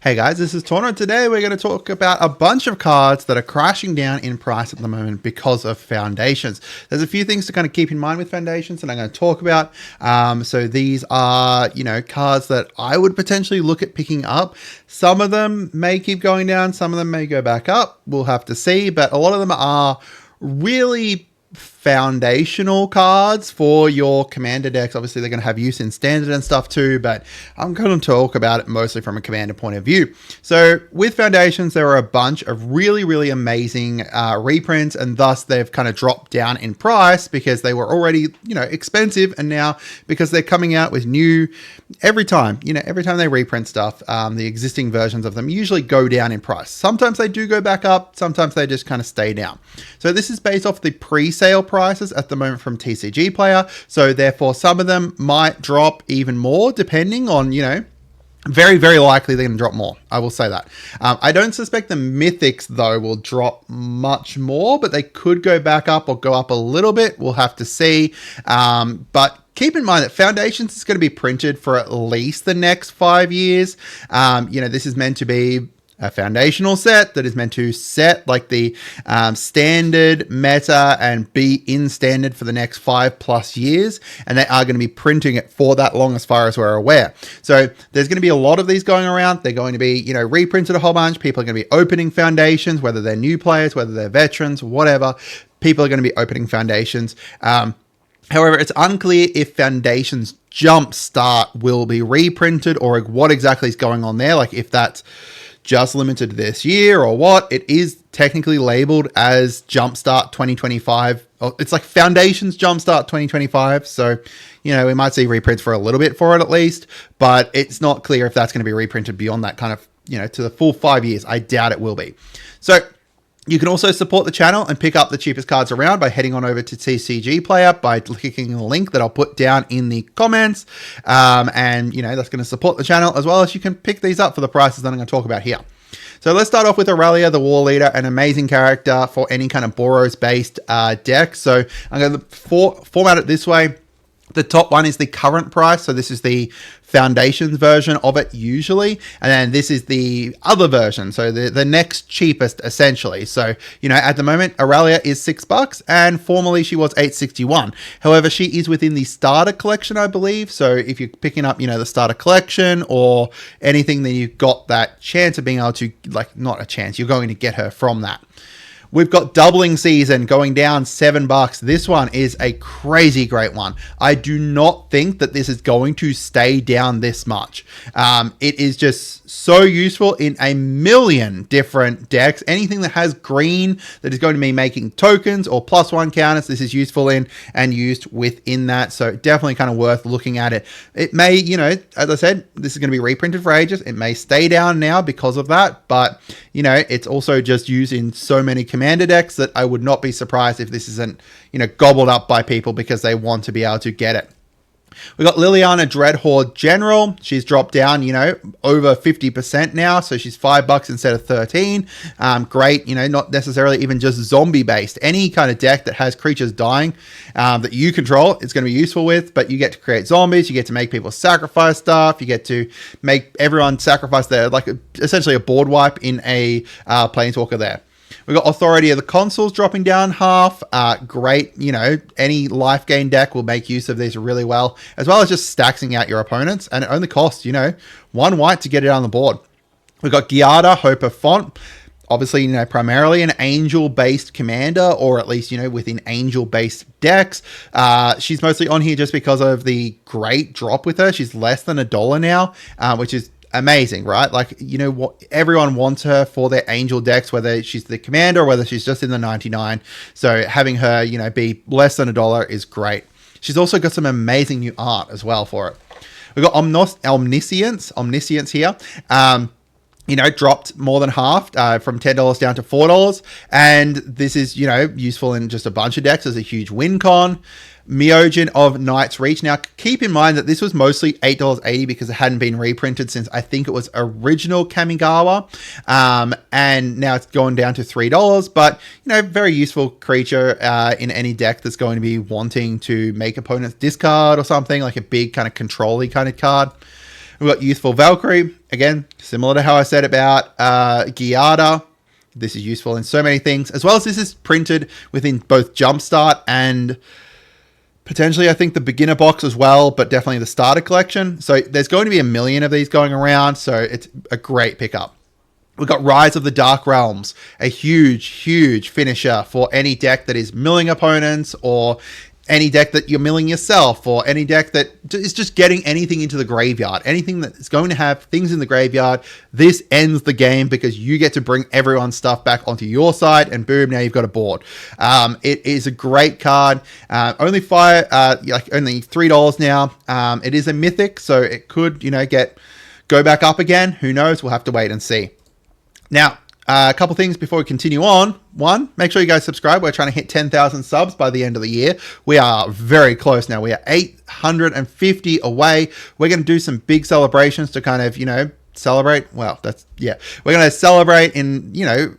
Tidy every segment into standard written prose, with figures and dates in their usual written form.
Hey guys, this is Tauna. Today we're going to talk about a bunch of cards that are crashing down in price at the moment because of foundations. There's a few things to kind of keep in mind with foundations that I'm going to talk about. So these are, cards that I would potentially look at picking up. Some of them may keep going down. Some of them may go back up. We'll have to see, but a lot of them are really foundational cards for your commander decks. Obviously they're going to have use in standard and stuff too, but I'm going to talk about it mostly from a commander point of view. So with foundations, there are a bunch of really amazing reprints, and thus they've kind of dropped down in price because they were already expensive, and now because they're coming out with new every time they reprint stuff, the existing versions of them usually go down in price. Sometimes they do go back up, sometimes they just kind of stay down. So this is based off the pre-sale prices at the moment from TCG Player. So therefore some of them might drop even more depending on, very likely they're going to drop more. I will say that. I don't suspect the mythics though will drop much more, but they could go back up or go up a little bit. We'll have to see. But keep in mind that Foundations is going to be printed for at least the next 5 years. This is meant to be a foundational set that is meant to set like the standard meta and be in standard for the next 5+ years, and they are going to be printing it for that long as far as we're aware. So there's going to be a lot of these going around. They're going to be reprinted a whole bunch. People are going to be opening foundations, whether they're new players, whether they're veterans, whatever. People are going to be opening foundations. However, it's unclear if Foundations Jumpstart will be reprinted or what exactly is going on there, like if that's just limited this year or what. It is technically labeled as Jumpstart 2025. It's like Foundations Jumpstart 2025. So, we might see reprints for a little bit for it at least, but it's not clear if that's going to be reprinted beyond that kind of, to the full 5 years. I doubt it will be. So you can also support the channel and pick up the cheapest cards around by heading on over to TCG Player by clicking the link that I'll put down in the comments. And that's going to support the channel, as well as you can pick these up for the prices that I'm going to talk about here. So let's start off with Aurelia, the War Leader, an amazing character for any kind of Boros-based deck. So I'm going to format it this way. The top one is the current price. So this is the Foundations version of it usually. And then this is the other version. So the next cheapest essentially. So, at the moment, Aurelia is $6 and formerly she was $8.61. However, she is within the starter collection, I believe. So if you're picking up, the starter collection or anything, then you've got that chance of being able to, not a chance, you're going to get her from that. We've got Doubling Season going down $7. This one is a crazy great one. I do not think that this is going to stay down this much. It is just so useful in a million different decks. Anything that has green that is going to be making tokens or +1 counters, this is useful in and used within that. So definitely kind of worth looking at it. It may, as I said, this is going to be reprinted for ages. It may stay down now because of that, but it's also just used in so many commander decks that I would not be surprised if this isn't, gobbled up by people because they want to be able to get it. We got Liliana Dreadhorde General. She's dropped down, over 50% now. So she's $5 instead of 13. Great, not necessarily even just zombie based. Any kind of deck that has creatures dying that you control, it's going to be useful with, but you get to create zombies. You get to make people sacrifice stuff. You get to make everyone sacrifice their, essentially a board wipe in a Planeswalker there. We've got Authority of the Consuls dropping down half. Great, any life gain deck will make use of these really well, as well as just stacking out your opponents, and it only costs, 1 white to get it on the board. We've got Giada, Hope of Font. Obviously, primarily an angel-based commander, or at least, within angel-based decks. She's mostly on here just because of the great drop with her. She's less than $1 now, which is amazing, right? What everyone wants her for their angel decks, whether she's the commander or whether she's just in the 99. So having her, be less than $1 is great. She's also got some amazing new art as well for it. We've got Omniscience here. Dropped more than half from $10 down to $4. And this is, useful in just a bunch of decks as a huge win con. Myojin of Night's Reach. Now, keep in mind that this was mostly $8.80 because it hadn't been reprinted since I think it was original Kamigawa. And now it's gone down to $3. But, very useful creature in any deck that's going to be wanting to make opponents discard or something, like a big kind of control-y kind of card. We've got Youthful Valkyrie. again, similar to how I said about Giada, this is useful in so many things, as well as this is printed within both Jumpstart and potentially, I think, the beginner box as well, but definitely the starter collection. So there's going to be 1 million of these going around, so it's a great pickup. We've got Rise of the Dark Realms, a huge finisher for any deck that is milling opponents, or any deck that you're milling yourself, or any deck that is just getting anything into the graveyard. Anything that is going to have things in the graveyard, this ends the game because you get to bring everyone's stuff back onto your side, and boom, now you've got a board. It is a great card. Only $3 now. It is a mythic, so it could, go back up again. Who knows? We'll have to wait and see. Now, a couple things before we continue on. One, make sure you guys subscribe. We're trying to hit 10,000 subs by the end of the year. We are very close now. We are 850 away. We're going to do some big celebrations to kind of, celebrate. Well, we're going to celebrate in,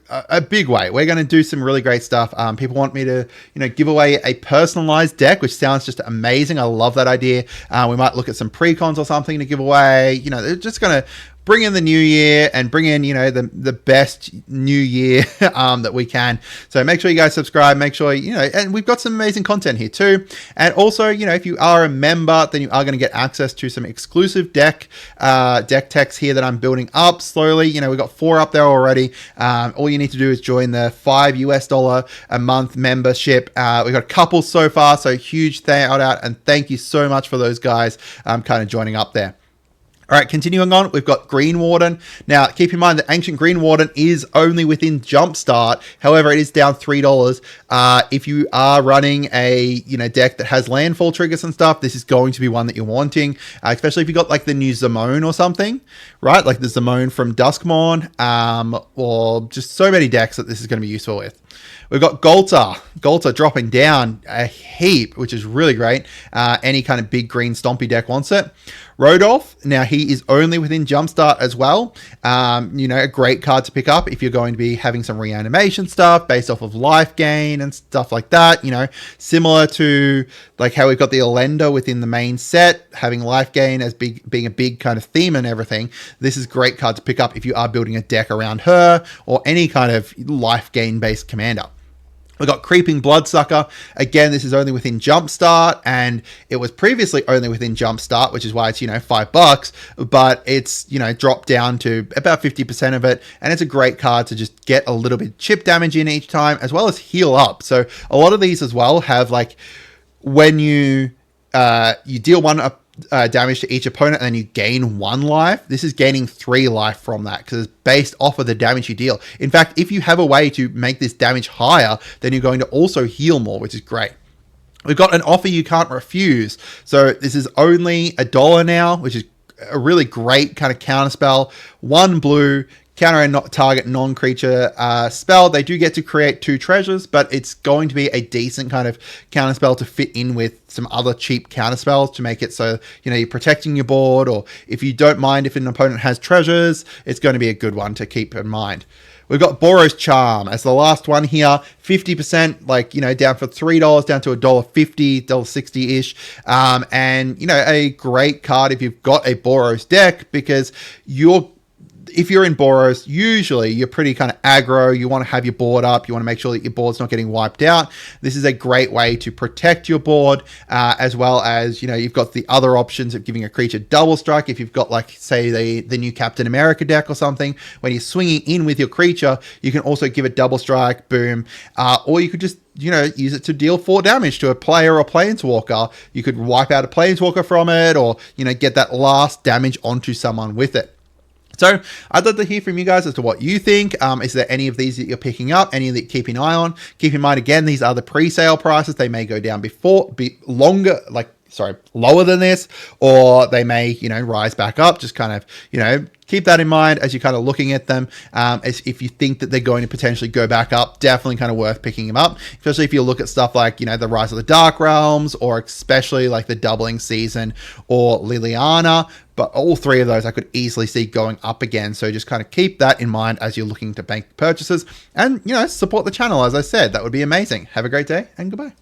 a big way. We're going to do some really great stuff. People want me to, give away a personalized deck, which sounds just amazing. I love that idea. We might look at some precons or something to give away. They're just going to bring in the new year and bring in, the best new year that we can. So make sure you guys subscribe, make sure, and we've got some amazing content here too. And also, if you are a member, then you are going to get access to some exclusive deck techs here that I'm building up slowly. We've got 4 up there already. All you need to do is join the $5 a month membership. We've got a couple so far, so huge shout out and thank you so much for those guys kind of joining up there. All right, continuing on, we've got Green Warden. Now, keep in mind that Ancient Green Warden is only within Jumpstart. However, it is down $3. If you are running a deck that has landfall triggers and stuff, this is going to be one that you're wanting, especially if you got like the new Zimone or something, right? Like the Zimone from Duskmorn, or just so many decks that this is going to be useful with. We've got Golta dropping down a heap, which is really great. Any kind of big green stompy deck wants it. Rodolph, now he is only within Jumpstart as well. A great card to pick up if you're going to be having some reanimation stuff based off of life gain and stuff like that. Similar to like how we've got the Elenda within the main set, having life gain as being a big kind of theme and everything. This is a great card to pick up if you are building a deck around her or any kind of life gain based commander. We've got Creeping Bloodsucker. Again, this is only within Jumpstart, and it was previously only within Jumpstart, which is why it's, $5, but it's, dropped down to about 50% of it, and it's a great card to just get a little bit of chip damage in each time, as well as heal up. So a lot of these as well have, like, when you deal 1 damage to each opponent and then you gain 1 life. This is gaining 3 life from that because it's based off of the damage you deal. In fact, if you have a way to make this damage higher, then you're going to also heal more, which is great. We've got an offer you can't refuse. So this is only $1 now, which is a really great kind of counter spell. 1 blue, counter a target non-creature spell. They do get to create 2 treasures, but it's going to be a decent kind of counter spell to fit in with some other cheap counter spells to make it so, you're protecting your board, or if you don't mind if an opponent has treasures, it's going to be a good one to keep in mind. We've got Boros Charm as the last one here, 50%, down for $3, down to $1.50, $1.60-ish. And, a great card if you've got a Boros deck, because if you're in Boros, usually you're pretty kind of aggro. You want to have your board up. You want to make sure that your board's not getting wiped out. This is a great way to protect your board, as well as, you've got the other options of giving a creature double strike. If you've got, like, say, the new Captain America deck or something, when you're swinging in with your creature, you can also give it double strike, boom. Or you could just use it to deal 4 damage to a player or planeswalker. You could wipe out a planeswalker from it, or, get that last damage onto someone with it. So I'd love to hear from you guys as to what you think. Is there any of these that you're picking up? Any that you keep an eye on? Keep in mind, again, these are the pre-sale prices. They may go down lower than this, or they may, rise back up. Just kind of, keep that in mind as you're kind of looking at them. As if you think that they're going to potentially go back up, definitely kind of worth picking them up, especially if you look at stuff like, the Rise of the Dark Realms, or especially like the Doubling Season or Liliana. But all 3 of those I could easily see going up again. So just kind of keep that in mind as you're looking to bank purchases and, support the channel. As I said, that would be amazing. Have a great day and goodbye.